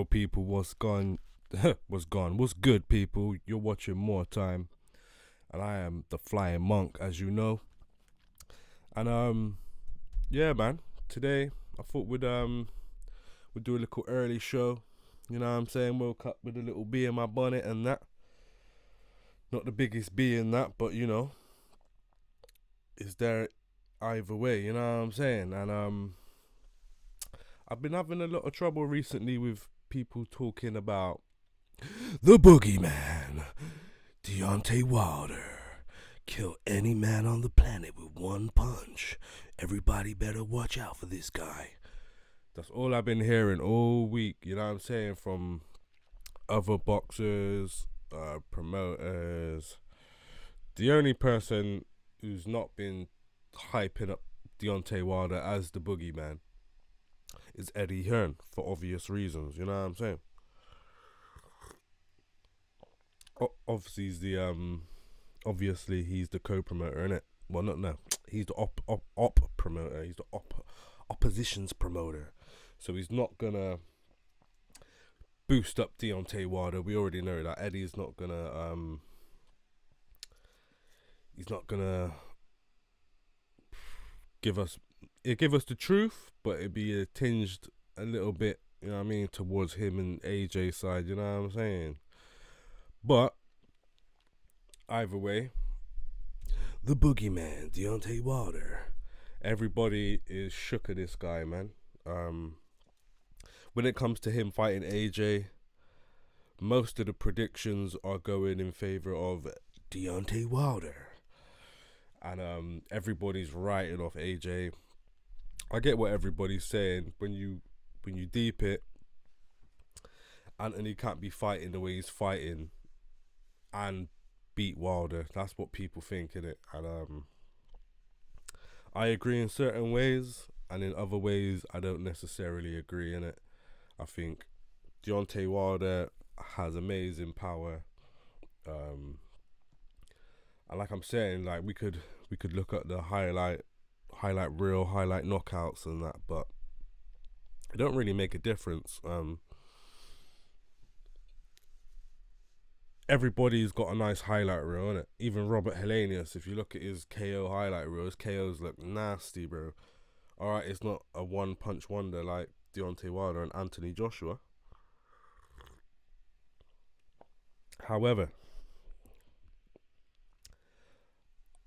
Yo, people, what's gone? What's good, people? You're watching Moretime, and I am the Flying Monk, as you know. And yeah, man. Today I thought we'd do a little early show. You know what I'm saying? Woke up with a little bee in my bonnet and that. Not the biggest bee in that, but you know, is there either way? You know what I'm saying? And I've been having a lot of trouble recently with people talking about the boogeyman, Deontay Wilder. Kill any man on the planet with one punch. Everybody better watch out for this guy. That's all I've been hearing all week, you know what I'm saying, from other boxers, promoters. The only person who's not been hyping up Deontay Wilder as the boogeyman is Eddie Hearn, for obvious reasons, you know what I'm saying. Obviously he's the co-promoter, innit? Well, no, he's the op promoter. He's the opposition's promoter, so he's not gonna boost up Deontay Wilder. We already know that Eddie's not gonna he's not gonna give us the truth, but it'd be tinged a little bit, you know what I mean, towards him and AJ's side, you know what I'm saying. But either way, the boogeyman, Deontay Wilder. Everybody is shook at this guy, man. When it comes to him fighting AJ, most of the predictions are going in favor of Deontay Wilder. And everybody's writing off AJ. I get what everybody's saying. When you deep it, Anthony can't be fighting the way he's fighting and beat Wilder. That's what people think, innit? And I agree in certain ways, and in other ways I don't necessarily agree, innit? I think Deontay Wilder has amazing power, and like I'm saying, like we could look at the highlight reel, highlight knockouts and that, but it don't really make a difference. Everybody's got a nice highlight reel, innit? Even Robert Helenius, if you look at his KO highlight reel, his KOs look nasty, bro. Alright, it's not a one punch wonder like Deontay Wilder and Anthony Joshua. However,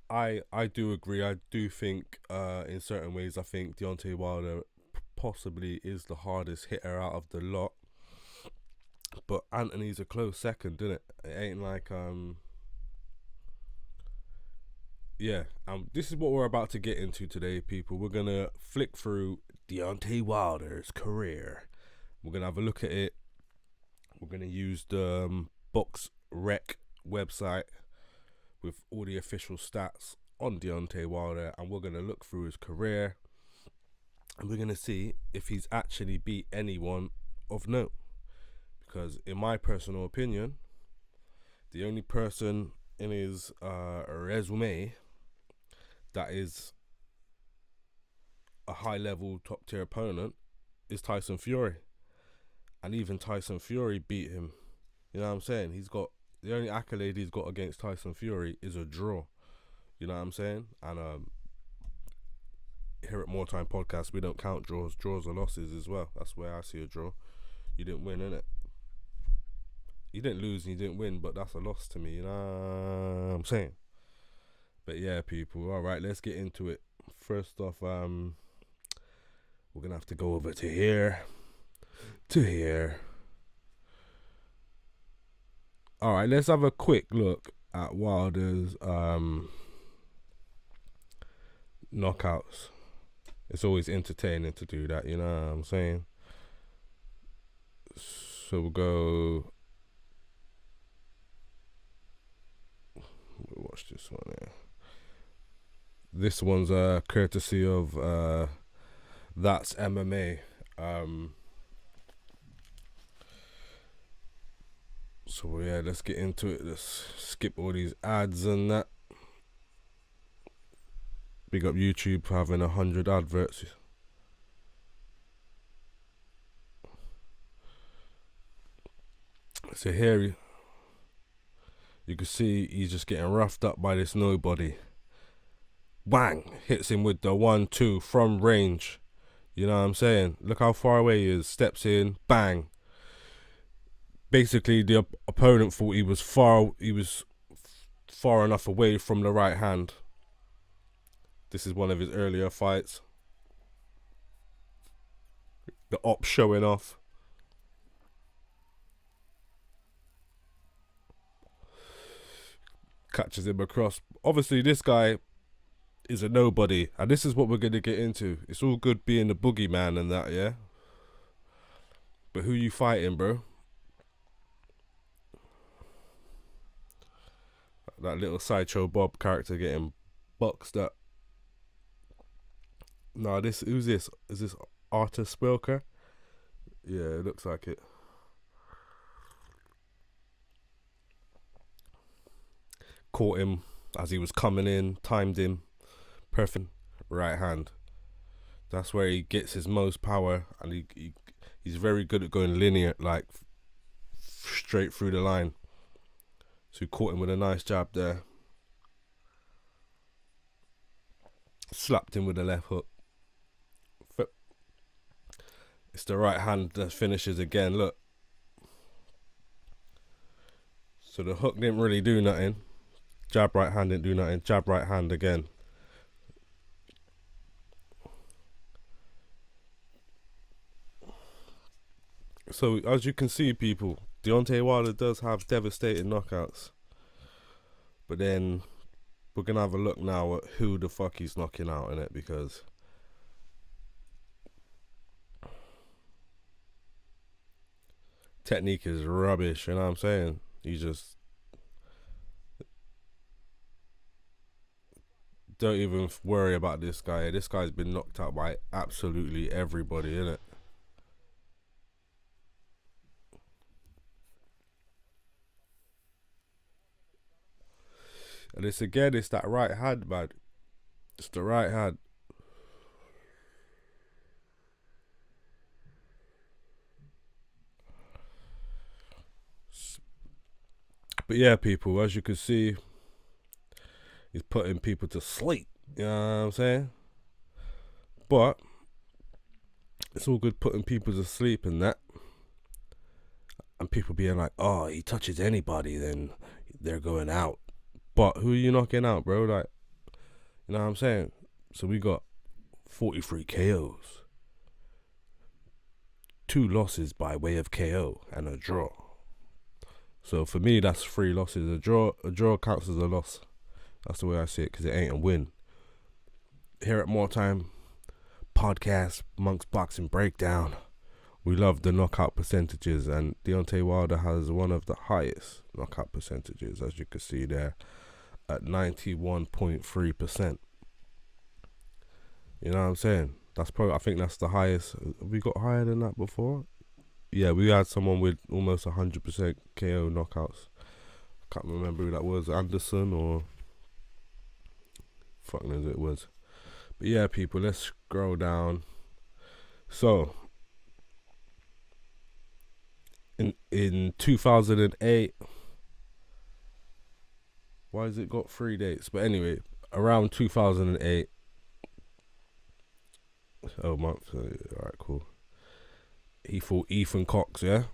I do agree. I do think in certain ways I think Deontay Wilder possibly is the hardest hitter out of the lot. But Anthony's a close second, isn't it? It ain't like this is what we're about to get into today, people. We're gonna flick through Deontay Wilder's career. We're gonna have a look at it. We're gonna use the Box Rec website with all the official stats on Deontay Wilder, and we're gonna look through his career, and we're gonna see if he's actually beat anyone of note. Because in my personal opinion, the only person in his resume that is a high-level, top-tier opponent is Tyson Fury. And even Tyson Fury beat him. You know what I'm saying? He's got, the only accolade he's got against Tyson Fury is a draw. You know what I'm saying? And here at Moretime Podcast, we don't count draws. Draws are losses as well. That's where I see a draw. You didn't win, innit? You didn't lose and you didn't win, but that's a loss to me, you know what I'm saying? But yeah, people, alright, let's get into it. First off, we're gonna have to go over to here. Alright, let's have a quick look at Wilder's knockouts. It's always entertaining to do that, you know what I'm saying? So we'll go. Watch this one here. This one's courtesy of That's MMA. So yeah, let's get into it. Let's skip all these ads and that. Big up YouTube for having 100 adverts. So here you can see he's just getting roughed up by this nobody. Bang! Hits him with the 1-2 from range. You know what I'm saying? Look how far away he is. Steps in, bang. Basically, the opponent thought he was far enough away from the right hand. This is one of his earlier fights. The op showing off. Catches him across. Obviously, this guy is a nobody, and this is what we're gonna get into. It's all good being the boogeyman and that, yeah. But who you fighting, bro? That little Sideshow Bob character getting boxed up. Nah, who's this? Is this Arthur Spilker? Yeah, it looks like it. Caught him as he was coming in, timed him. Perfect right hand. That's where he gets his most power, and he's very good at going linear, like straight through the line. So he caught him with a nice jab there. Slapped him with a left hook. It's the right hand that finishes again, look. So the hook didn't really do nothing. Jab right hand didn't do nothing. Jab right hand again. So as you can see, people, Deontay Wilder does have devastating knockouts. But then we're gonna have a look now at who the fuck he's knocking out in it, because technique is rubbish, you know what I'm saying? You just don't even worry about this guy. This guy's been knocked out by absolutely everybody, innit? And it's again, it's that right hand, man. It's the right hand. But yeah, people, as you can see, he's putting people to sleep. You know what I'm saying? But it's all good putting people to sleep and that. And people being like, oh, he touches anybody, then they're going out. But who are you knocking out, bro? Like, you know what I'm saying? So we got 43 KOs. 2 losses by way of KO and a draw. So for me, that's 3 losses. A draw counts as a loss. That's the way I see it, because it ain't a win. Here at Moretime podcast, Monk's Boxing Breakdown, we love the knockout percentages, and Deontay Wilder has one of the highest knockout percentages, as you can see there, at 91.3%. You know what I'm saying? That's probably, I think that's the highest. Have we got higher than that before? Yeah, we had someone with almost 100% KO knockouts. I can't remember who that was, Anderson or fuck knows who it was. But yeah, people, let's scroll down. So in 2008, why has it got 3 dates? But anyway, around 2008. Oh, month. Alright, cool. He fought Ethan Cox, yeah?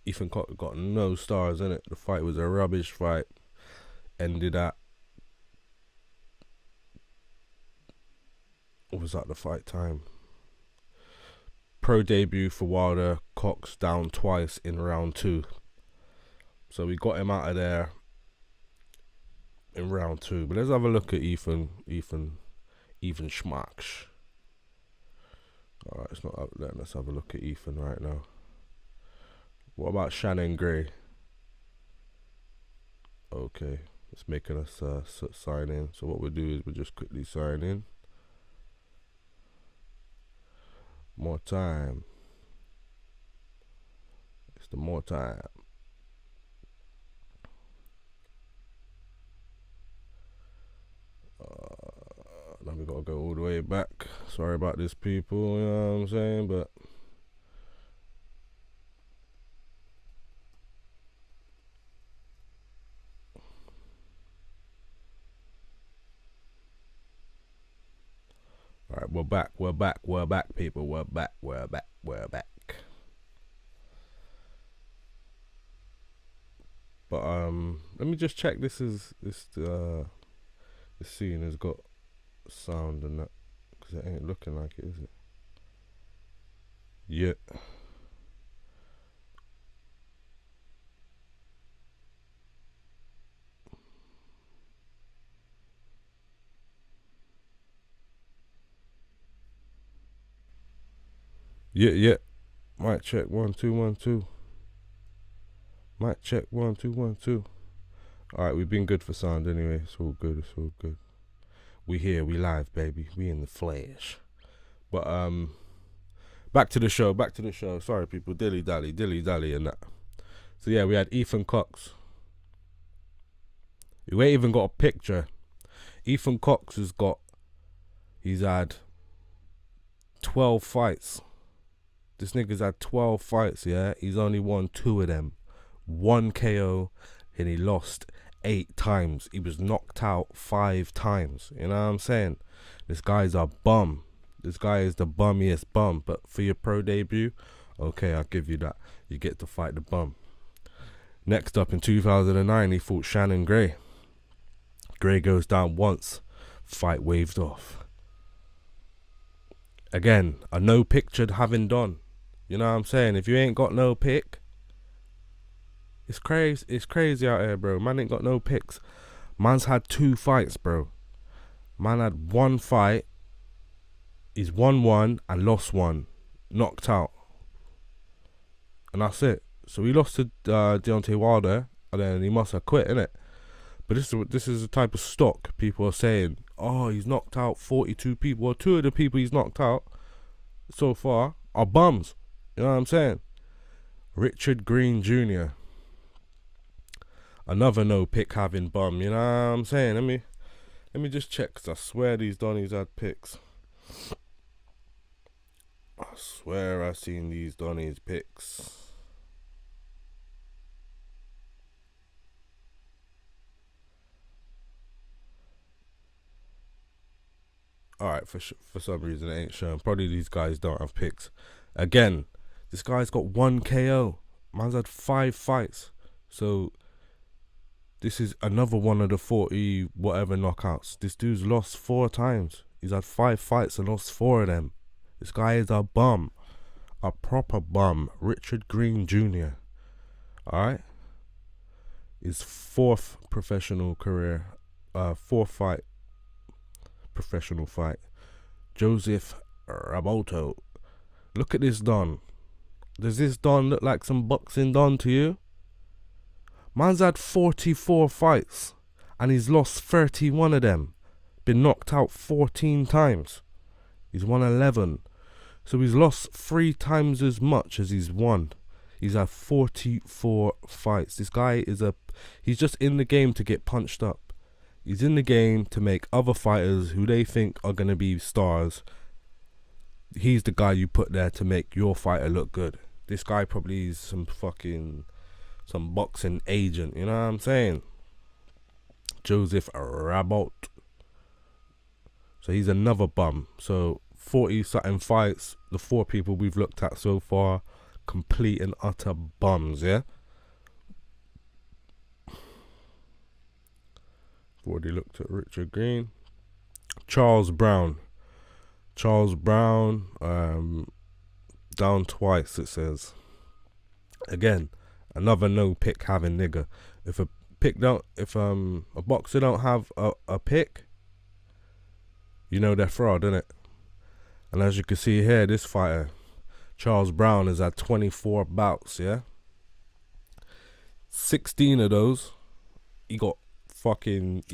Ethan Cox got no stars in it. The fight was a rubbish fight. Ended at, what was that, the fight time? Pro debut for Wilder. Cox down twice in round 2. So we got him out of there in round 2. But let's have a look at Ethan Schmarks. Alright, it's not up there. Let's have a look at Ethan right now. What about Shannon Gray? Okay, it's making us sign in. So what we'll do is we'll just quickly sign in. More time. It's the more time. Now we gotta go all the way back. Sorry about this, people, you know what I'm saying, but We're back, people. We're back. But let me just check. This scene has got sound and that, because it ain't looking like it, is it? Yeah. Yeah. Mic check 1 2 1 2. Mic check 1 2 1 2. Alright, we've been good for sound anyway. It's all good. We here, we live, baby. We in the flesh. But back to the show. Sorry people, dilly dally and that. So yeah, we had Ethan Cox. You ain't even got a picture. Ethan Cox he's had 12 fights. This nigga's had 12 fights, yeah? He's only won 2 of them. 1 KO, and he lost 8 times. He was knocked out 5 times. You know what I'm saying? This guy's a bum. This guy is the bummiest bum. But for your pro debut, okay, I'll give you that. You get to fight the bum. Next up in 2009, he fought Shannon Gray. Gray goes down once. Fight waved off. Again, a no pictured having done. You know what I'm saying? If you ain't got no pick, it's crazy out here, bro. Man ain't got no picks. Man's had 2 fights, bro. Man had 1 fight. He's won 1 and lost 1. Knocked out. And that's it. So he lost to Deontay Wilder, and then he must have quit, innit? But this is the type of stock people are saying. Oh, he's knocked out 42 people. Well, 2 of the people he's knocked out so far are bums. You know what I'm saying? Richard Green Jr. Another no pick having bum. You know what I'm saying? Let me just check, because I swear these Donnies had picks. I swear I seen these Donnies picks. Alright, for some reason it ain't showing. Probably these guys don't have picks. Again, this guy's got 1 KO. Man's had 5 fights. So this is another one of the 40 whatever knockouts. This dude's lost 4 times. He's had 5 fights and lost 4 of them. This guy is a bum. A proper bum. Richard Green Jr. Alright? His 4th professional career. 4th fight. Professional fight. Joseph Raboto. Look at this Don. Does this Don look like some boxing Don to you? Man's had 44 fights and he's lost 31 of them. Been knocked out 14 times. He's won 11. So he's lost 3 times as much as he's won. He's had 44 fights. This guy he's just in the game to get punched up. He's in the game to make other fighters who they think are going to be stars. He's the guy you put there to make your fighter look good. This guy probably is some boxing agent, you know what I'm saying? Joseph Rabot. So he's another bum. So 40 something fights, the 4 people we've looked at so far, complete and utter bums, yeah? Already looked at Richard Green. Charles Brown, down twice, it says. Again, another no pick having nigga. If a boxer don't have a pick, you know they're fraud, innit? And as you can see here, this fighter, Charles Brown, has had 24 bouts, yeah? 16 of those, he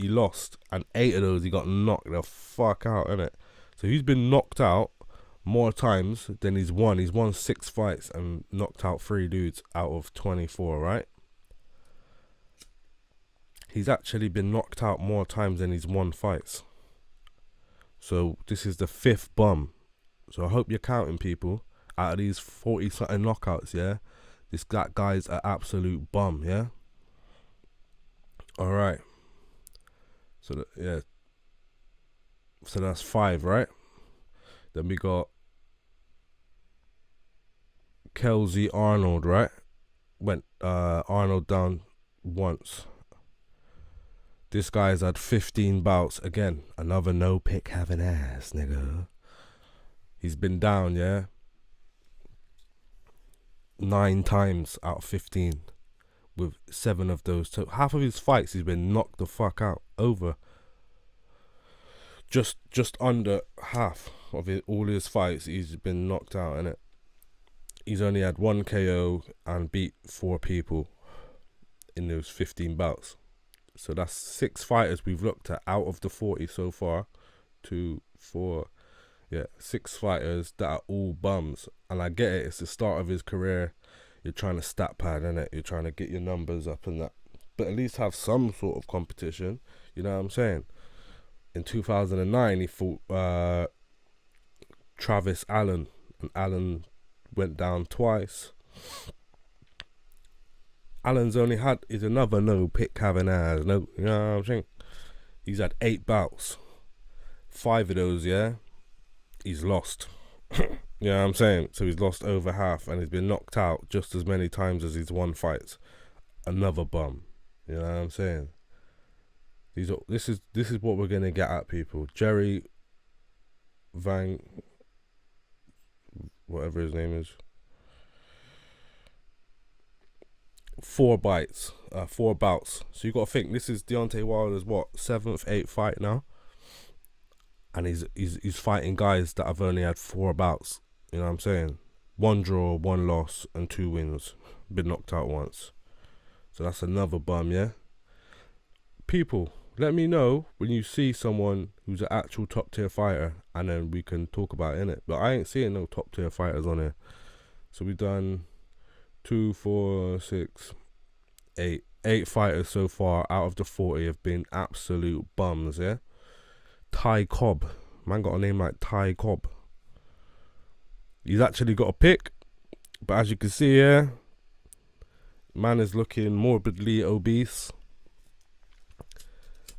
lost, and 8 of those he got knocked the fuck out, innit? So he's been knocked out more times than he's won. He's won 6 fights and knocked out 3 dudes out of 24, right? He's actually been knocked out more times than he's won fights. So this is the 5th bum. So I hope you're counting, people. Out of these 40 something knockouts, yeah, that guy's an absolute bum, yeah? Alright. So so that's 5, right? Then we got Kelsey Arnold, right? Went Arnold down once. This guy's had 15 bouts. Again, another no pick having ass, nigga. He's been down, yeah? 9 times out of 15. With 7 of those. So half of his fights, he's been knocked the fuck out. Over. Just under half of all his fights, he's been knocked out, innit? He's only had 1 KO and beat 4 people in those 15 bouts. So that's 6 fighters we've looked at out of the 40 so far. 2, 4, 6 fighters that are all bums. And I get it, it's the start of his career. You're trying to stat pad, innit? You're trying to get your numbers up and that. But at least have some sort of competition. You know what I'm saying? In 2009, he fought Travis Allen. And Allen went down twice. Allen's only had is another no pick having ass. No, you know what I'm saying? He's had 8 bouts. 5 of those, he's lost. You know what I'm saying? So he's lost over half and he's been knocked out just as many times as he's won fights. Another bum. You know what I'm saying? This is what we're gonna get at, people. Jerry Van, whatever his name is. 4 bouts. So you got to think, this is Deontay Wilder's 7th, 8th fight now, and he's fighting guys that have only had 4 bouts. You know what I'm saying? 1 draw, 1 loss, and 2 wins. Been knocked out once. So that's another bum, yeah. People, let me know when you see someone who's an actual top tier fighter, and then we can talk about it, innit? But I ain't seeing no top tier fighters on here. So we've done 2, 4, 6, 8. 8 fighters so far out of the 40 have been absolute bums, yeah? Ty Cobb. Man got a name like Ty Cobb. He's actually got a pick. But as you can see here, man is looking morbidly obese.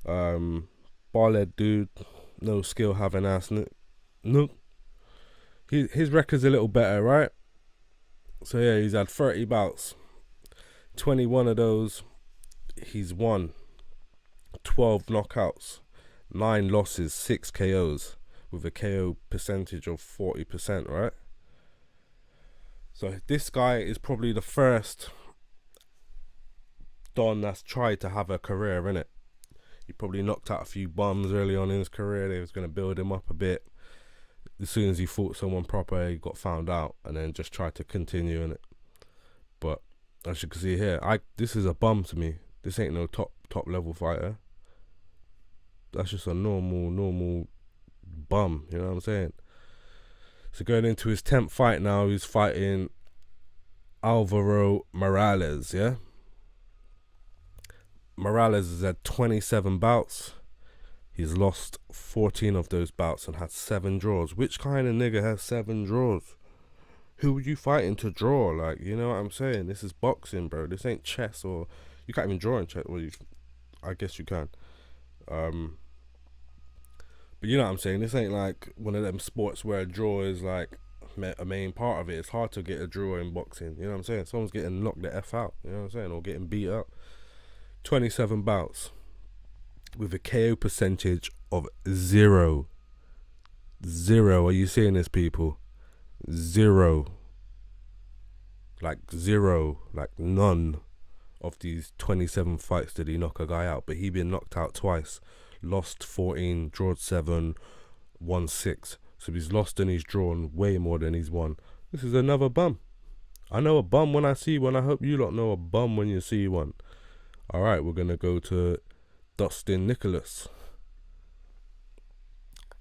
Bald dude. No skill having ass. No. His record's a little better, right? So yeah, he's had 30 bouts. 21 of those, he's won. 12 knockouts. 9 losses, 6 KOs. With a KO percentage of 40%, right? So this guy is probably the first Don that's tried to have a career, innit? He probably knocked out a few bums early on in his career. They was going to build him up a bit. As soon as he fought someone proper, he got found out and then just tried to continue in it. But as you can see here, this is a bum to me. This ain't no top level fighter. That's just a normal bum, you know what I'm saying? So going into his 10th fight now, he's fighting Alvaro Morales, yeah? Morales has had 27 bouts. He's lost 14 of those bouts and had 7 draws. Which kind of nigga has 7 draws? Who are you fighting to draw? Like, you know what I'm saying? This is boxing, bro. This ain't chess, or you can't even draw in chess. Well, I guess you can. But you know what I'm saying? This ain't like one of them sports where a draw is like a main part of it. It's hard to get a draw in boxing. You know what I'm saying? Someone's getting knocked the F out. You know what I'm saying? Or getting beat up. 27 bouts. With a KO percentage of 0. 0. Are you seeing this, people? 0. Like 0. Like none of these 27 fights did he knock a guy out. But he been knocked out twice. Lost 14, drawed 7, won 6. So he's lost and he's drawn way more than he's won. This is another bum. I know a bum when I see one. I hope you lot know a bum when you see one. Alright, we're going to go to Dustin Nicholas.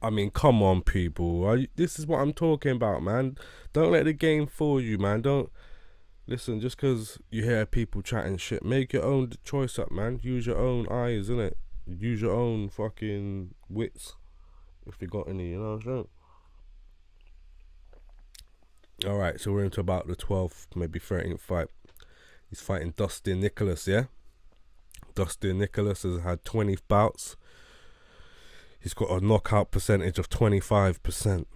I mean, come on, people. This is what I'm talking about, man. Don't let the game fool you, man. Don't listen just because you hear people chatting shit. Make your own choice up, man. Use your own eyes, innit? Use your own fucking wits, if you got any, you know what I'm saying? Alright, so we're into about the 12th, maybe 13th fight. He's fighting Dustin Nicholas, yeah? Dustin Nicholas has had 20 bouts. He's got a knockout percentage of 25%.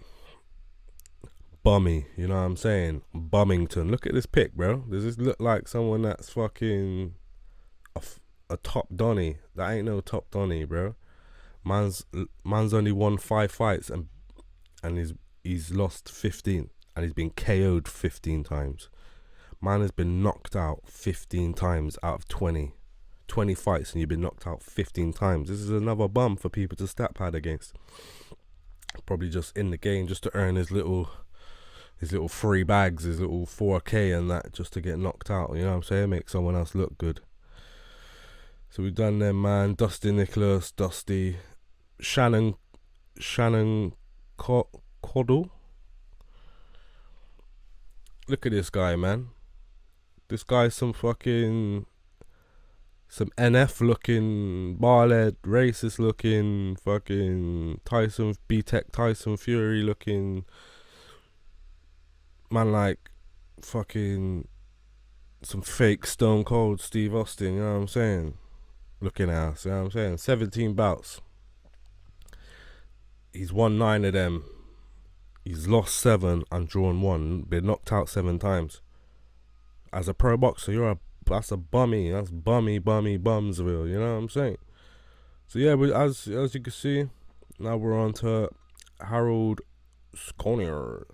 bummy, you know what I'm saying? Bummington. Look at this pic, bro. Does this look like someone that's fucking a top Donny? That ain't no top Donny, bro. Man's only won 5 fights and he's lost 15, and he's been KO'd 15 times. Man has been knocked out 15 times out of 20 fights, and you've been knocked out 15 times. This is another bum for people to stat pad against. Probably just in the game just to earn his little free bags, his little 4K and that, just to get knocked out, you know what I'm saying? Make someone else look good. So we've done them, man. Dusty Nicholas, Dusty, Shannon Caudle. Look at this guy, man. This guy's some NF looking, bald-head, racist looking, fucking B-Tech Tyson Fury looking man, like fucking some fake Stone Cold Steve Austin, you know what I'm saying? Looking at us, you know what I'm saying? 17 bouts. He's won 9 of them. He's lost 7 and drawn 1. Been knocked out 7 times. As a pro boxer, that's a bummy. That's bummy Bumsville. You know what I'm saying? So yeah, as you can see, now we're on to Harold Sconier.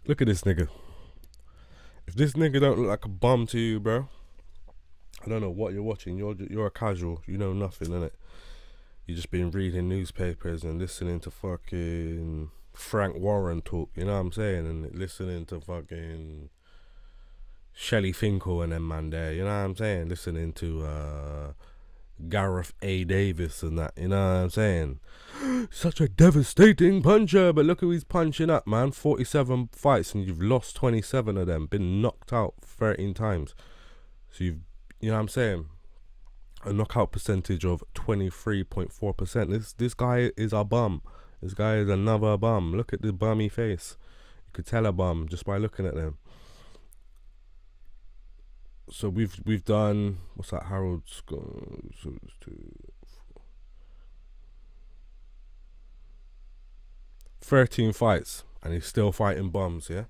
Look at this nigga. If this nigga don't look like a bum to you, bro, I don't know what you're watching. You're a casual. You know nothing, innit? You just been reading newspapers and listening to fucking Frank Warren talk, you know what I'm saying? And listening to fucking Shelley Finkel and them man there, you know what I'm saying? Listening to Gareth A. Davis and that, you know what I'm saying? Such a devastating puncher, but look who he's punching up, man. 47 fights and you've lost 27 of them, been knocked out 13 times. So you know what I'm saying? A knockout percentage of 23.4%. This guy is a bum. This guy is another bum. Look at the bummy face. You could tell a bum just by looking at them. So we've done, what's that, Harold? So 13 fights and he's still fighting bums, yeah?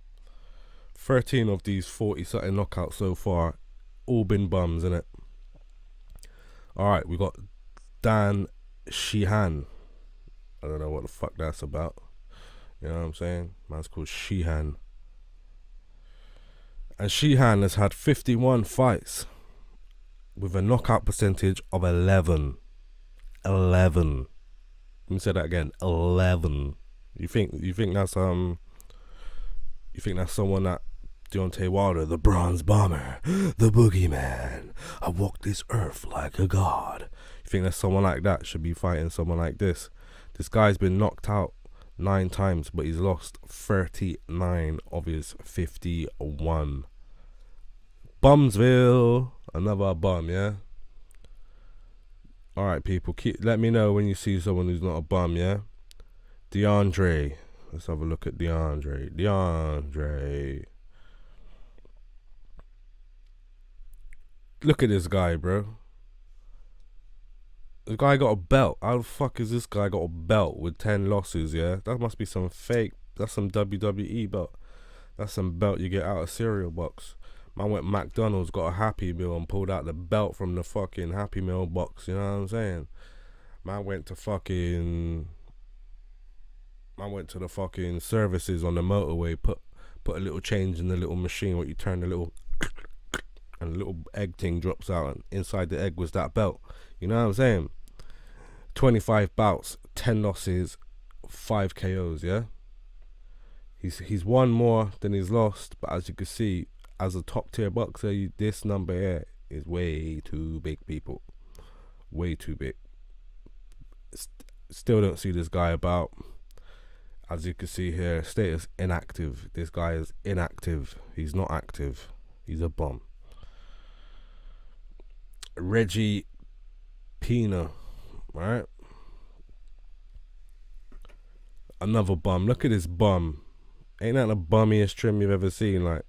13 of these 40-something knockouts so far, all been bums, innit? Alright, we got Dan Sheehan. I don't know what the fuck that's about. You know what I'm saying? Man's called Sheehan. And Sheehan has had 51 fights with a knockout percentage of 11. 11. Let me say that again. 11. You think that's someone that Deontay Wilder, the Bronze Bomber, the Boogeyman, I walk this earth like a god. You think that someone like that should be fighting someone like this? This guy's been knocked out 9 times, but he's lost 39 of his 51. Bumsville, another bum, yeah? Alright, people, let me know when you see someone who's not a bum, yeah? Deontay. Let's have a look at Deontay. Look at this guy, bro. The guy got a belt. How the fuck is this guy got a belt with 10 losses, yeah? That must be some fake. That's some WWE belt. That's some belt you get out of cereal box. Man went McDonald's, got a Happy Meal and pulled out the belt from the fucking Happy Meal box, you know what I'm saying? Man went to the fucking services on the motorway, put a little change in the little machine where you turn the little and a little egg thing drops out, and inside the egg was that belt. You know what I'm saying? 25 bouts, 10 losses, 5 KOs, yeah? He's won more than he's lost, but as you can see, as a top tier boxer, this number here is way too big, people. Way too big. Still don't see this guy about. As you can see here, status inactive. This guy is inactive. He's not active. He's a bum. Reggie Pina, right? Another bum. Look at this bum. Ain't that the bummiest trim you've ever seen? Like,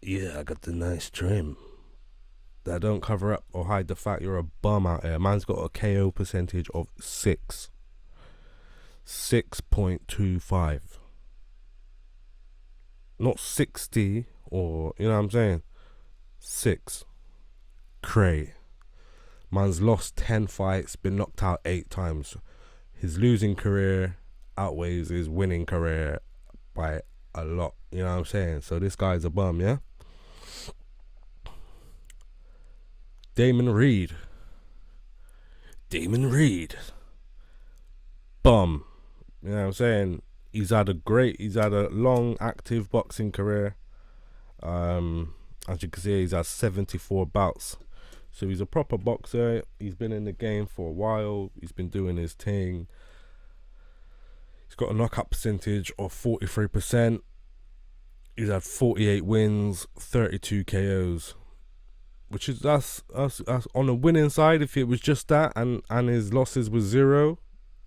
yeah, I got the nice trim. That don't cover up or hide the fact you're a bum out here. Man's got a KO percentage of 6. 6.25. Not 60, or, you know what I'm saying? 6. Cray. Man's lost 10 fights, been knocked out 8 times. His losing career outweighs his winning career by a lot. You know what I'm saying? So this guy's a bum, yeah? Damon Reed. Bum. You know what I'm saying? He's had a long active boxing career. As you can see, he's had 74 bouts. So he's a proper boxer. He's been in the game for a while. He's been doing his thing. He's got a knockout percentage of 43%. He's had 48 wins, 32 KOs. Which is that's on the winning side. If it was just that and his losses was 0,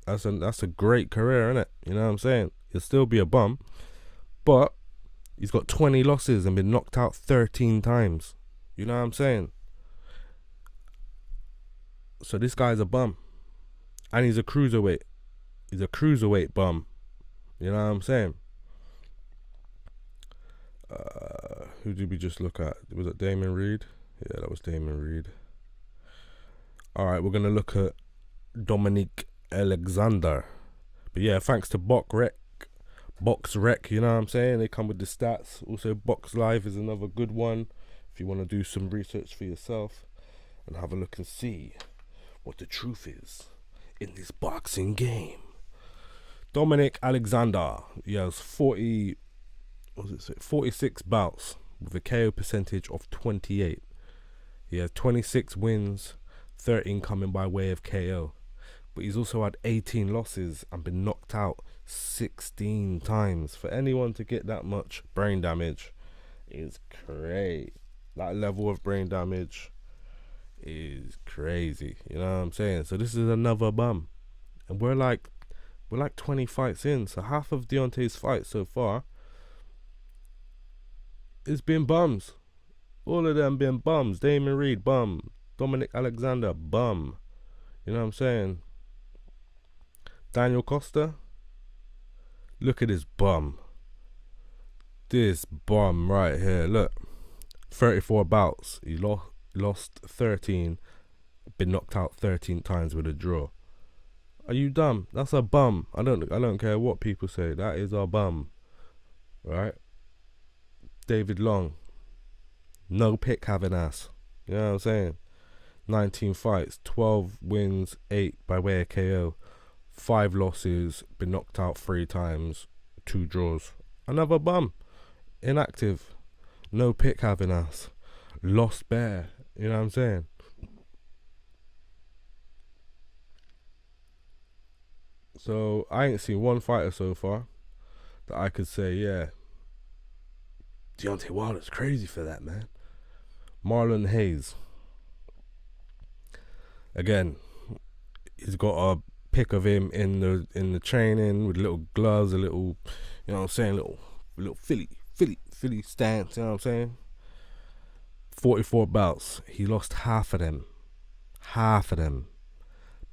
that's a great career, isn't it? You know what I'm saying? He'll still be a bum, but he's got 20 losses and been knocked out 13 times. You know what I'm saying? So this guy's a bum, and he's a cruiserweight. He's a cruiserweight bum. You know what I'm saying? Who did we just look at? Was it Damon Reed? Yeah, that was Damon Reed. Alright, we're going to look at Dominic Alexander. But yeah, thanks to BoxRec, you know what I'm saying? They come with the stats. Also, Box Live is another good one if you want to do some research for yourself and have a look and see what the truth is in this boxing game. Dominic Alexander, he has 46 bouts with a KO percentage of 28. He has 26 wins, 13 coming by way of KO. But he's also had 18 losses and been knocked out 16 times. For anyone to get that much brain damage is crazy. That level of brain damage is crazy. You know what I'm saying? So this is another bum. And we're like 20 fights in. So half of Deontay's fights so far it's been bums. All of them been bums. Damon Reed, bum. Dominic Alexander, bum. You know what I'm saying? Daniel Costa, look at this bum. This bum right here. Look, 34 bouts. He lost 13. Been knocked out 13 times with a draw. Are you dumb? That's a bum. I don't care what people say. That is a bum. Right? David Long, no pick having ass. You know what I'm saying? 19 fights, 12 wins, 8 by way of KO, 5 losses, been knocked out 3 times, 2 draws. Another bum. Inactive, no pick having ass, lost bare. You know what I'm saying? So I ain't seen one fighter so far that I could say, yeah, Deontay Wilder's crazy for that, man. Marlon Hayes. Again, he's got a pic of him in the training with little gloves, a little, you know what I'm saying, little Philly stance, you know what I'm saying? 44 bouts. He lost half of them.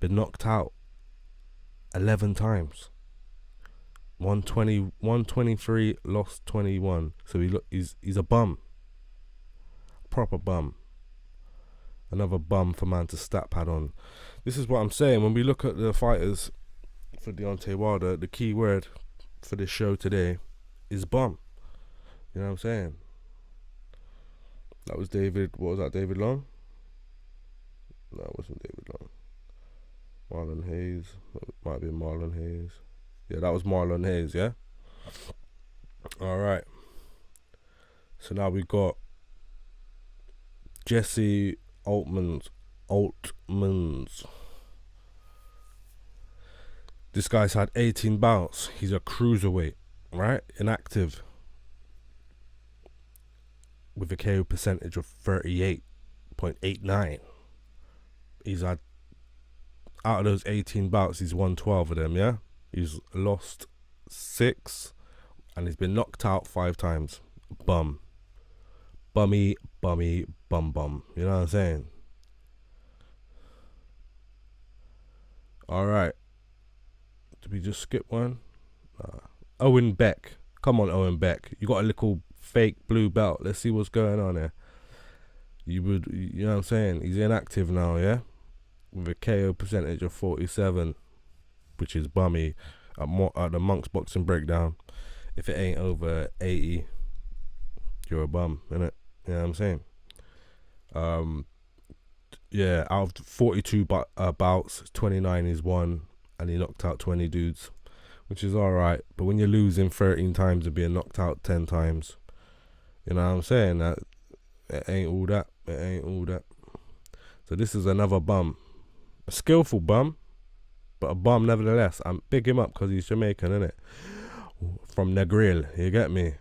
Been knocked out 11 times. 123, lost 21. So he's a bum. Proper bum. Another bum for man to stat pad on. This is what I'm saying. When we look at the fighters for Deontay Wilder, the key word for this show today is bum. You know what I'm saying? That was David. What was that? David Long? No, it wasn't David Long. Marlon Hayes. That might be Marlon Hayes. Yeah, that was Marlon Hayes, yeah? Alright. So now we got Jesse Altmans. This guy's had 18 bouts. He's a cruiserweight, right? Inactive. With a KO percentage of 38.89. He's had, out of those 18 bouts, he's won 12 of them, yeah? He's lost 6 and he's been knocked out 5 times. Bum. Bummy, bum. You know what I'm saying? Alright. Did we just skip one? Owen Beck. Come on, Owen Beck. You got a little fake blue belt. Let's see what's going on here. You know what I'm saying? He's inactive now, yeah? With a KO percentage of 47, which is bummy at the Monk's Boxing Breakdown. If it ain't over 80, you're a bum, innit? You know what I'm saying? Yeah, out of 42 bouts, 29 is won, and he knocked out 20 dudes, which is alright. But when you're losing 13 times and being knocked out 10 times, you know what I'm saying? That it ain't all that. It ain't all that. So this is another bum. A skillful bum, but a bum nevertheless. I'm big him up because he's Jamaican, innit? From Negril, you get me?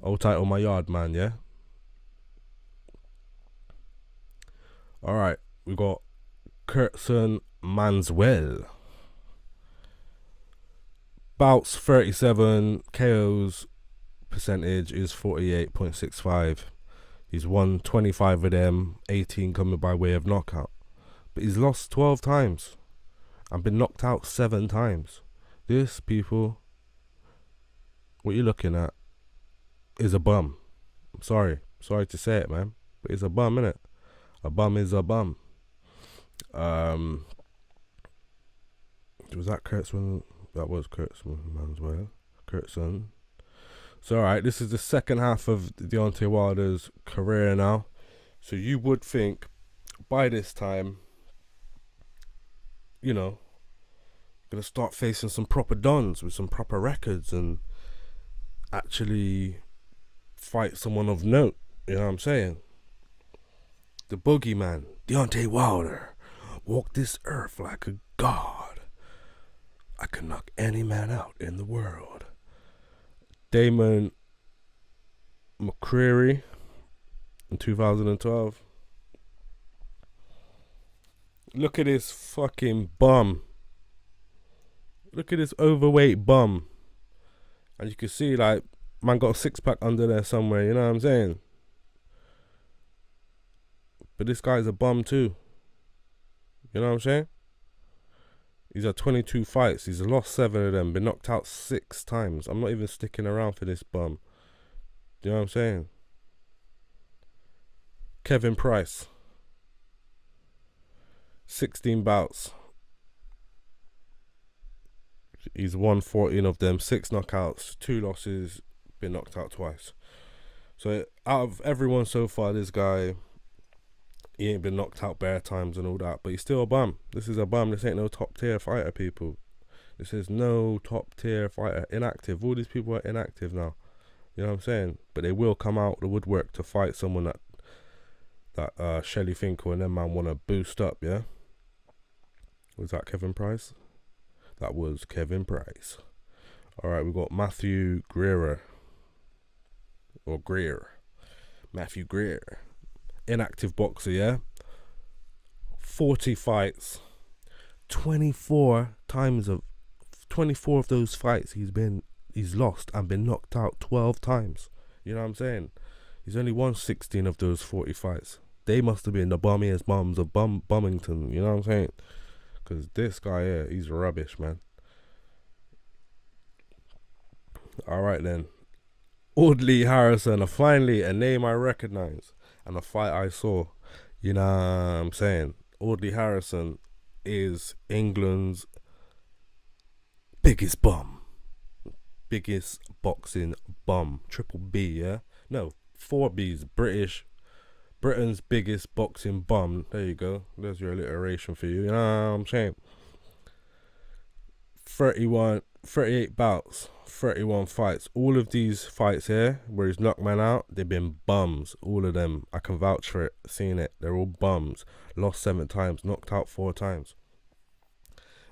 Old tight on my yard, man, yeah? Alright, we got Kurtzon Manswell. Bouts 37, KOs percentage is 48.65. He's won 25 of them, 18 coming by way of knockout. But he's lost 12 times and been knocked out 7 times. This, people, what you're looking at is a bum. I'm sorry to say it, man, but it's a bum, innit? A bum is a bum. Was that Kurtzman? That was Kurtzman as well. Kurtzon. So alright, this is the second half of Deontay Wilder's career now. So you would think by this time, you know, gonna start facing some proper dons with some proper records and actually fight someone of note. You know what I'm saying? The boogeyman, Deontay Wilder, walked this earth like a god. I could knock any man out in the world. Damon McCreary in 2012. Look at this fucking bum. Look at this overweight bum. And you can see, like, man got a six-pack under there somewhere, you know what I'm saying? But this guy's a bum too. You know what I'm saying? He's had 22 fights. He's lost 7 of them. Been knocked out 6 times. I'm not even sticking around for this bum. You know what I'm saying? Kevin Price. 16 bouts. He's won 14 of them. 6 knockouts. 2 losses. Been knocked out twice. So out of everyone so far, this guy, he ain't been knocked out bare times and all that, but he's still a bum. This is a bum. This ain't no top tier fighter, people. This is no top tier fighter. Inactive. All these people are inactive now. You know what I'm saying? But they will come out the woodwork to fight someone that Shelly Finkel and them man want to boost up, yeah? Was that Kevin Price? That was Kevin Price. Alright, we got Matthew Greer. Or Greer. Matthew Greer. Inactive boxer, yeah? 40 fights. 24 of those fights he's lost and been knocked out 12 times. You know what I'm saying? He's only won 16 of those 40 fights. They must have been the bummiest bums of Bummington, you know what I'm saying? Because this guy here, he's rubbish, man. Alright then. Audley Harrison, finally a name I recognize and a fight I saw. You know what I'm saying? Audley Harrison is England's biggest bum. Biggest boxing bum. Triple B, yeah? No, 4 B's. Britain's biggest boxing bum. There you go. There's your alliteration for you. You know what I'm saying? 38 bouts, 31 fights. All of these fights here, where he's knocked man out, they've been bums. All of them. I can vouch for it, seeing it. They're all bums. Lost 7 times, knocked out 4 times.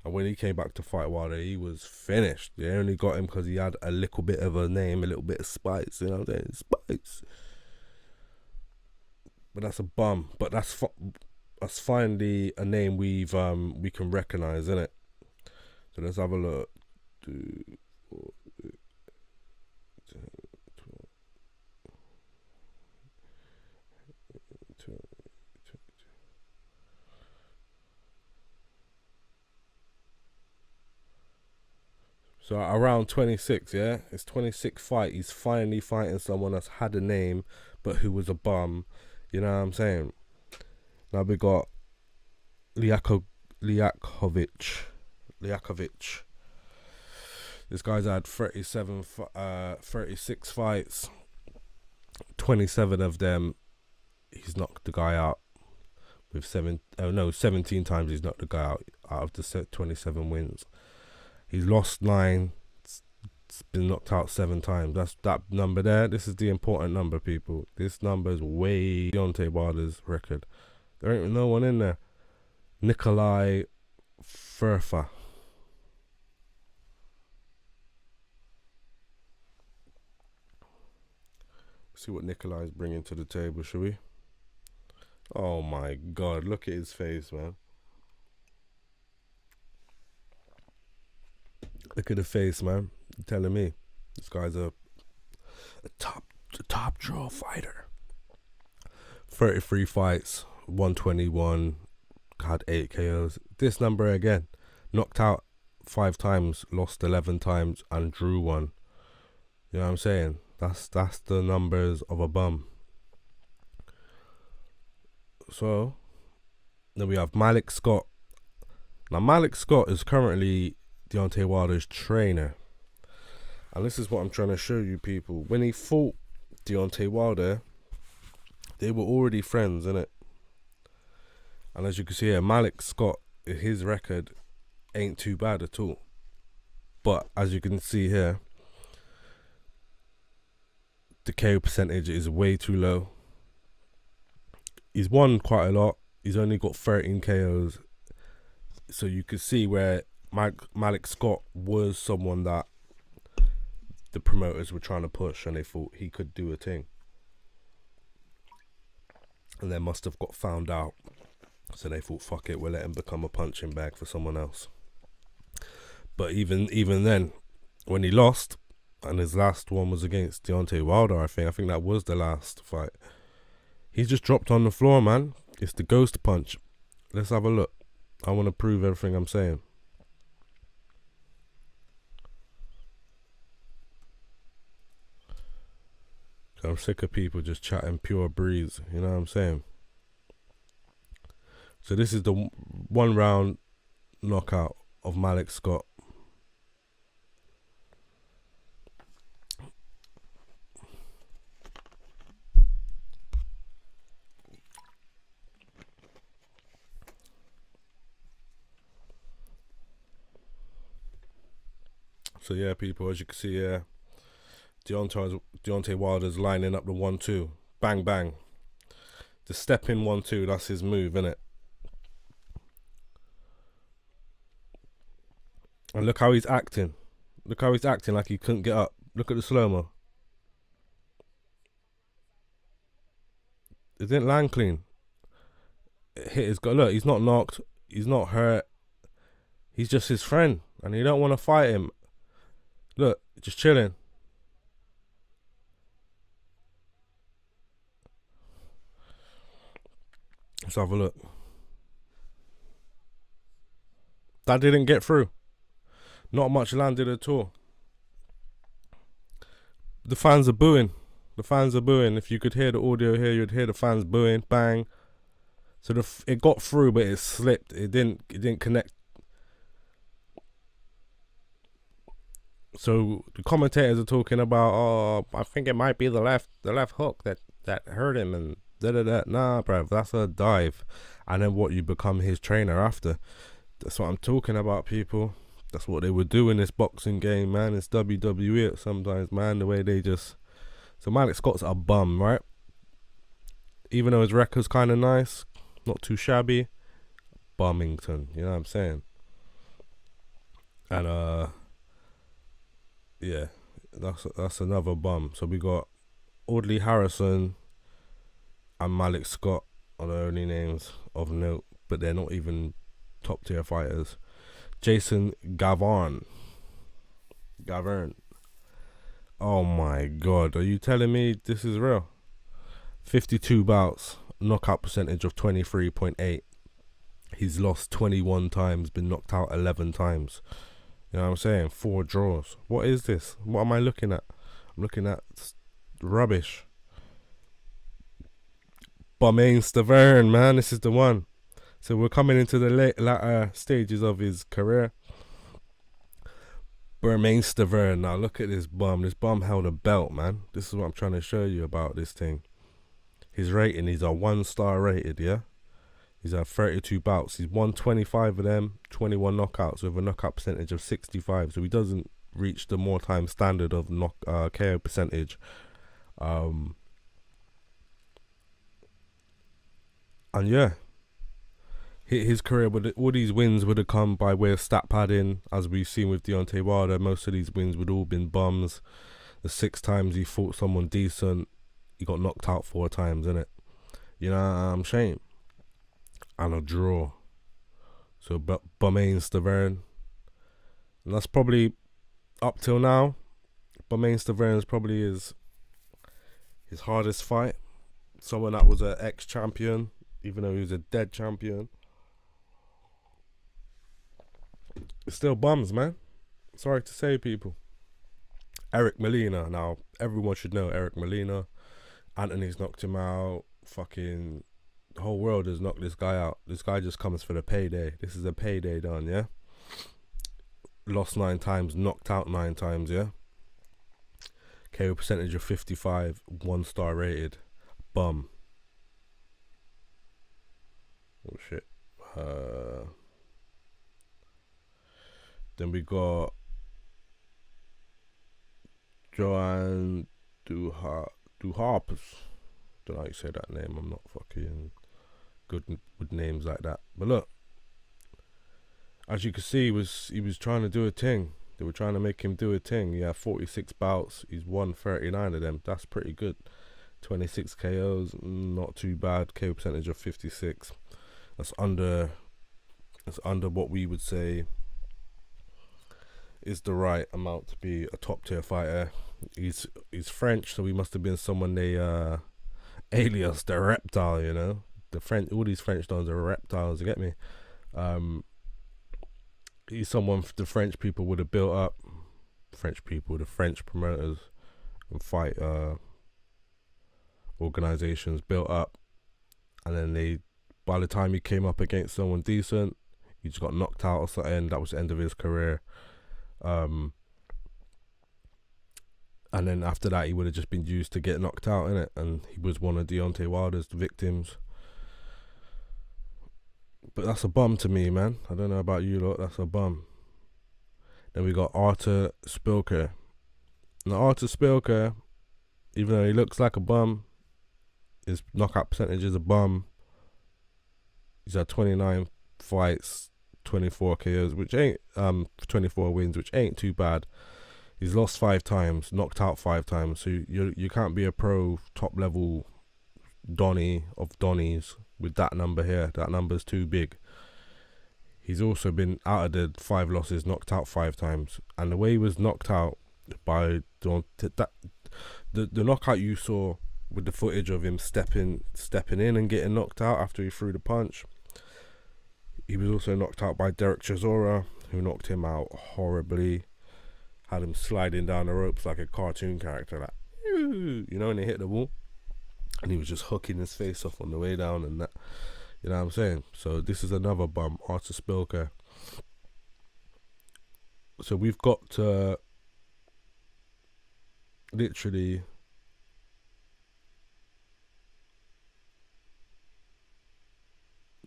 And when he came back to fight Wilder, he was finished. They only got him because he had a little bit of a name, a little bit of spice. You know what I'm saying? Spice. But that's a bum. But that's finally a name we can recognize, isn't it? So let's have a look. 2, 4, 6, 7, 12, 22. So around 26, yeah? It's 26 fight. He's finally fighting someone that's had a name, but who was a bum. You know what I'm saying? Now we got Liakovic. This guy's had 36 fights. 27 of them, he's knocked the guy out. With 17 times he's knocked the guy out of the 27 wins. He's lost 9. It's been knocked out 7 times. That's that number there. This is the important number, people. This number is way Deontay Wilder's record. There ain't no one in there. Nikolai Furfa. See what Nikolai's bringing to the table, shall we? Oh my God, look at his face, man. Look at the face, man. You're telling me this guy's a top draw fighter. 33 fights, 121, had 8 KOs. This number again, knocked out 5 times, lost 11 times, and drew 1. You know what I'm saying? That's the numbers of a bum. So then we have Malik Scott. Now Malik Scott is currently Deontay Wilder's trainer, and this is what I'm trying to show you, people. When he fought Deontay Wilder, they were already friends, innit? And as you can see here, Malik Scott, his record ain't too bad at all. But as you can see here, the KO percentage is way too low. He's won quite a lot. He's only got 13 KOs. So you could see where Malik Scott was someone that the promoters were trying to push, and they thought he could do a thing. And they must have got found out. So they thought, fuck it, we'll let him become a punching bag for someone else. But even then, when he lost, and his last one was against Deontay Wilder, I think that was the last fight, he just dropped on the floor, man. It's the ghost punch. Let's have a look. I want to prove everything I'm saying. I'm sick of people just chatting pure breeze, you know what I'm saying? So this is the 1 round knockout of Malik Scott. So yeah, people, as you can see here, Deontay Wilder's lining up the 1-2. Bang, bang. The step in 1-2, that's his move, innit? And look how he's acting. Look how he's acting like he couldn't get up. Look at the slow-mo. It didn't land clean. It hit his gut. Look, he's not knocked. He's not hurt. He's just his friend, and he don't want to fight him. Look, just chilling. Let's have a look. That didn't get through. Not much landed at all. The fans are booing. The fans are booing. If you could hear the audio here, you'd hear the fans booing. Bang. So it got through, but it slipped. It didn't connect. So the commentators are talking about, oh, I think it might be the left hook that hurt him, and da. Nah, bruv, that's a dive. And then what, you become his trainer after. That's what I'm talking about, people. That's what they would do in this boxing game, man. It's WWE sometimes, man. The way they just... So Malik Scott's a bum, right? Even though his record's kind of nice, not too shabby. Bumington, you know what I'm saying? And yeah, that's another bum. So we got Audley Harrison and Malik Scott are the only names of note, but they're not even top tier fighters. Jason Gavern. Oh my God, are you telling me this is real? 52 bouts, knockout percentage of 23.8. He's lost 21 times, been knocked out 11 times. You know what I'm saying? 4 draws. What is this? What am I looking at? I'm looking at rubbish. Bomaine Stavern, man, this is the one. So we're coming into the latter stages of his career. Bomaine Stavern. Now look at this bum. This bum held a belt, man. This is what I'm trying to show you about this thing. His rating, he's a 1-star rated, yeah? He's had 32 bouts. He's won 25 of them, 21 knockouts with a knockout percentage of 65. So he doesn't reach the Moretime standard of KO percentage. And yeah, his career, all these wins would have come by way of stat padding, as we've seen with Deontay Wilder. Most of these wins would all been bums. The 6 times he fought someone decent, he got knocked out 4 times, innit? You know, I'm ashamed. And a draw. So Bomaine Stavern. And that's probably, up till now, Bomaine Stavern is probably his hardest fight. Someone that was an ex-champion, even though he was a dead champion. It's still bums, man. Sorry to say, people. Eric Molina. Now, everyone should know Eric Molina. Anthony's knocked him out. Fucking the whole world has knocked this guy out. This guy just comes for the payday. This is a payday done, yeah? Lost 9 times, knocked out 9 times, yeah? KO percentage of 55, 1-star rated. Bum. Oh shit. Then we got Joanne Duharpus. Don't know how you say that name. I'm not fucking good with names like that. But look, as you can see, he was trying to do a thing. They were trying to make him do a thing. He had 46 bouts. He's won 39 of them. That's pretty good. 26 KOs, not too bad. KO percentage of 56. That's under what we would say is the right amount to be a top tier fighter. He's French, so he must have been someone they alias the reptile, you know. The French, all these French dons are reptiles, you get me? He's someone the French people would have built up. The French promoters and fight organizations built up, and then by the time he came up against someone decent, he just got knocked out or something. That was the end of his career. And then after that, he would have just been used to get knocked out, innit? And he was one of Deontay Wilder's victims. But that's a bum to me, man. I don't know about you lot, that's a bum. Then we got Artur Spilker. Now Artur Spilker, even though he looks like a bum, his knockout percentage is a bum. He's had 29 fights, 24 KOs, which ain't 24 wins, which ain't too bad. He's lost 5 times, knocked out 5 times. So you can't be a pro top level Donny of Donnies with that number here. That number's too big. He's also been out of the 5 losses, knocked out 5 times. And the way he was knocked out by the knockout you saw with the footage of him stepping in and getting knocked out after he threw the punch. He was also knocked out by Derek Chisora, who knocked him out horribly. Had him sliding down the ropes like a cartoon character, like, you know, when they hit the wall. And he was just hooking his face off on the way down and that. You know what I'm saying? So this is another bum, Artur Spilker. So we've got literally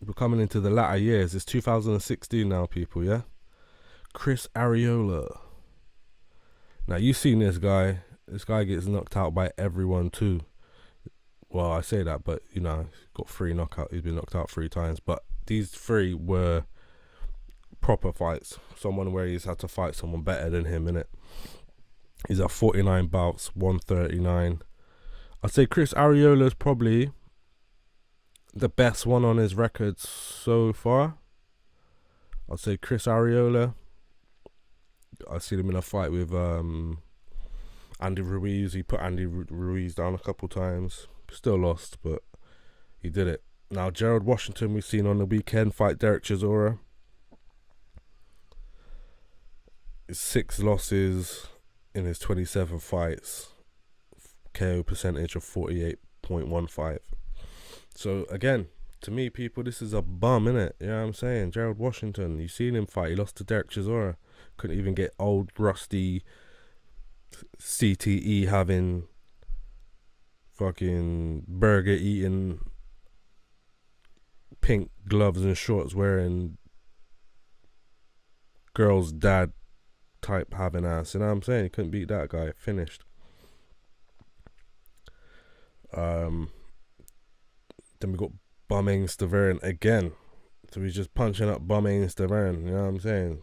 we're coming into the latter years. It's 2016 now, people, yeah? Chris Arreola. Now, you've seen this guy. This guy gets knocked out by everyone too. Well, I say that, but, you know, he's got 3 knockouts. He's been knocked out 3 times. But these 3 were proper fights. Someone where he's had to fight someone better than him, innit? He's at 49 bouts, 139. I'd say Chris Arreola is probably the best one on his record so far. I'd say Chris Arreola. I seen him in a fight with Andy Ruiz. He put Andy Ruiz down a couple times. Still lost, but he did it. Now Gerald Washington, we've seen on the weekend fight Derek Chisora. 6 losses in his 27 fights, KO percentage of 48.15. So again, to me, people, this is a bum, innit? You know what I'm saying? Gerald Washington, you seen him fight. He lost to Derek Chisora. Couldn't even get old, rusty CTE having, fucking burger eating, pink gloves and shorts wearing, girl's dad type having ass. You know what I'm saying? He couldn't beat that guy. Finished. Then we got Bumming Stavern again. So he's just punching up Bumming Stavern. You know what I'm saying?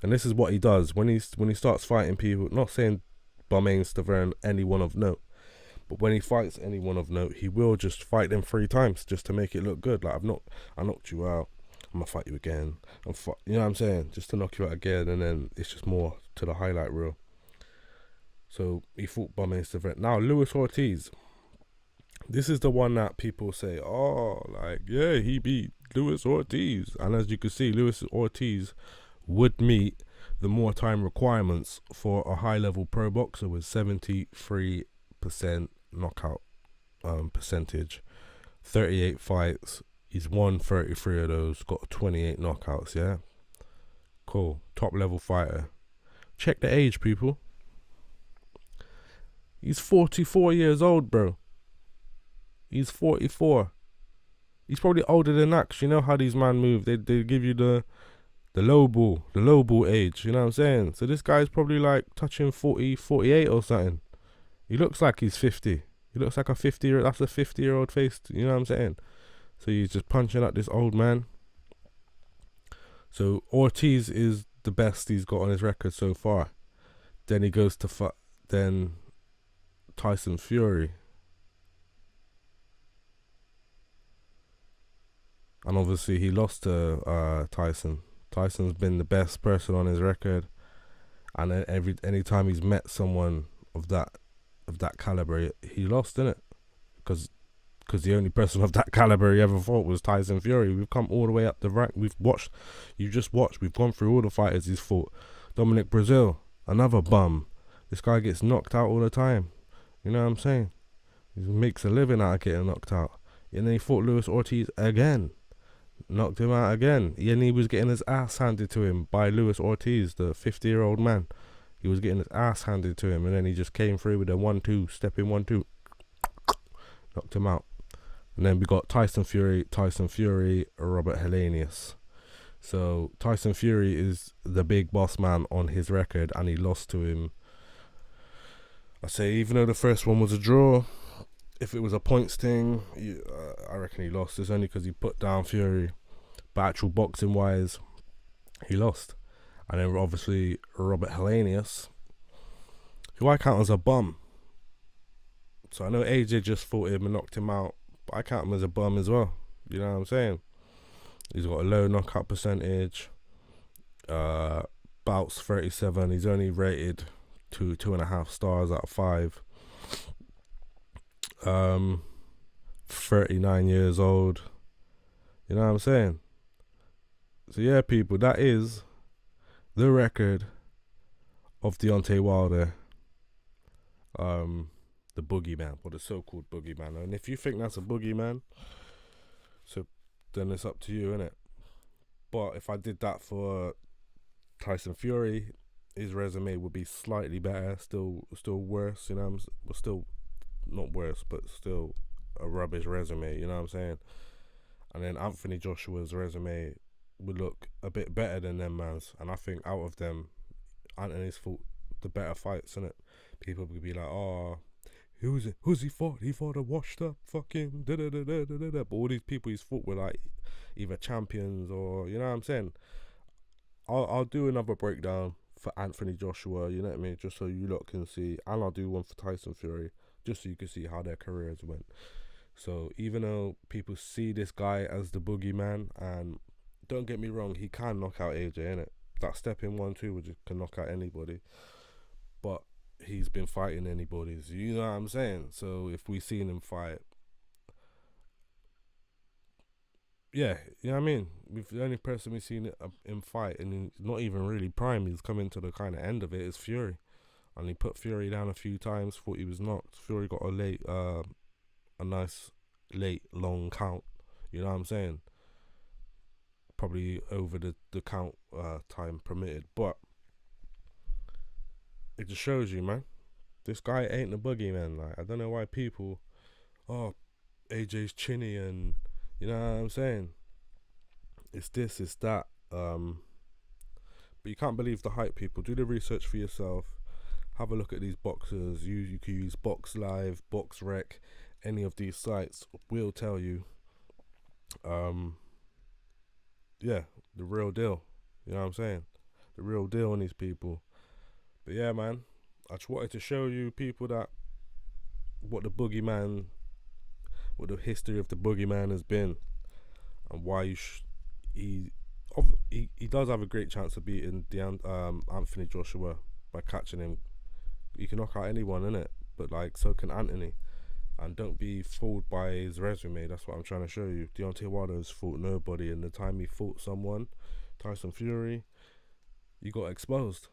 And this is what he does when he starts fighting people. Not saying Bumming Stavern anyone of note, but when he fights anyone of note, he will just fight them 3 times just to make it look good. Like, I knocked you out. I'm gonna fight you again. You know what I'm saying? Just to knock you out again, and then it's just more to the highlight reel. So he fought Bumming Stavern. Now Luis Ortiz. This is the one that people say, oh, like, yeah, he beat Luis Ortiz. And as you can see, Luis Ortiz would meet the Moretime requirements for a high-level pro boxer with 73% knockout percentage, 38 fights. He's won 33 of those, got 28 knockouts, yeah? Cool. Top-level fighter. Check the age, people. He's 44 years old, bro. He's 44. He's probably older than that, 'cause you know how these men move. They give you the low ball age, you know what I'm saying? So this guy's probably like touching 40, 48 or something. He looks like he's 50. He looks like a 50-year, that's a 50-year-old face, you know what I'm saying? So he's just punching at this old man. So Ortiz is the best he's got on his record so far. Then he goes to then Tyson Fury. And obviously he lost to Tyson. Tyson's been the best person on his record, and any time he's met someone of that caliber, he lost, innit? Because the only person of that caliber he ever fought was Tyson Fury. We've come all the way up the rank. We've gone through all the fighters he's fought. Dominic Brazil, another bum. This guy gets knocked out all the time. You know what I'm saying? He makes a living out of getting knocked out. And then he fought Luis Ortiz again. Knocked him out again. And he was getting his ass handed to him by Luis Ortiz, the 50-year-old man. He was getting his ass handed to him, and then he just came through with a 1-2, stepping 1-2. Knocked him out. And then we got Tyson Fury, Robert Helenius. So Tyson Fury is the big boss man on his record, and he lost to him. I say, even though the first one was a draw, if it was a points thing, I reckon he lost. It's only because he put down Fury. But actual boxing wise, he lost. And then obviously Robert Helenius, who I count as a bum. So I know AJ just fought him and knocked him out, but I count him as a bum as well. You know what I'm saying? He's got a low knockout percentage. Bouts 37. He's only rated 2.5 stars out of 5. 39 years old. You know what I'm saying? So yeah, people, that is the record of Deontay Wilder, the boogeyman, or the so-called boogeyman. And if you think that's a boogeyman, so then it's up to you, innit? But if I did that for Tyson Fury, his resume would be slightly better, still worse, you know what I'm saying? Well, still not worse, but still a rubbish resume, you know what I'm saying? And then Anthony Joshua's resume would look a bit better than them man's, and I think out of them, Anthony's fought the better fights, innit? People would be like, oh, who's he fought? He fought a washed up fucking da-da-da-da-da-da. But all these people he's fought were like either champions or, you know what I'm saying? I'll do another breakdown for Anthony Joshua, you know what I mean? Just so you lot can see, and I'll do one for Tyson Fury, just so you can see how their careers went. So even though people see this guy as the boogeyman, and don't get me wrong, he can knock out AJ, innit? That step in 1-2 which can knock out anybody, but he's been fighting anybody's, you know what I'm saying? So if we seen him fight yeah, you know what I mean. We've the only person we've seen it in fight, and he's not even really prime. He's coming to the kind of end of it. Is Fury, and he put Fury down a few times. Thought he was knocked. Fury got a nice late long count. You know what I'm saying? Probably over the count time permitted, but it just shows you, man. This guy ain't the boogeyman. Like, I don't know why people, oh, AJ's chinny, and you know what I'm saying. It's this, it's that. But you can't believe the hype, people. Do the research for yourself. Have a look at these boxers. You can use Box Live, Box Rec, any of these sites will tell you. Um, yeah, the real deal. You know what I'm saying? The real deal on these people. But yeah, man, I just wanted to show you people that what the boogeyman, what the history of the boogeyman has been, and why he does have a great chance of beating Anthony Joshua by catching him. He can knock out anyone, innit? But like, so can Anthony. And don't be fooled by his resume. That's what I'm trying to show you. Deontay Wilder has fought nobody, and the time he fought someone, Tyson Fury, he got exposed.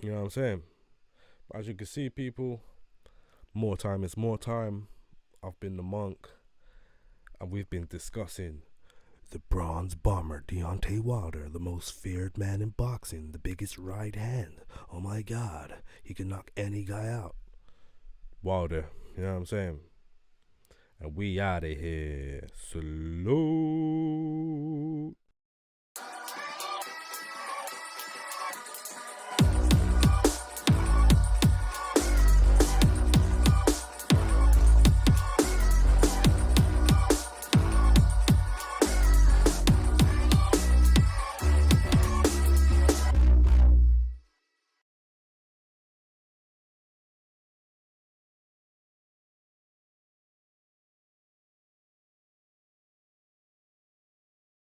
You know what I'm saying? But as you can see, people, more time is more time. I've been the monk, and we've been discussing the bronze bomber, Deontay Wilder, the most feared man in boxing, the biggest right hand. Oh my God, he can knock any guy out. Wilder, you know what I'm saying? And we out of here. Salute.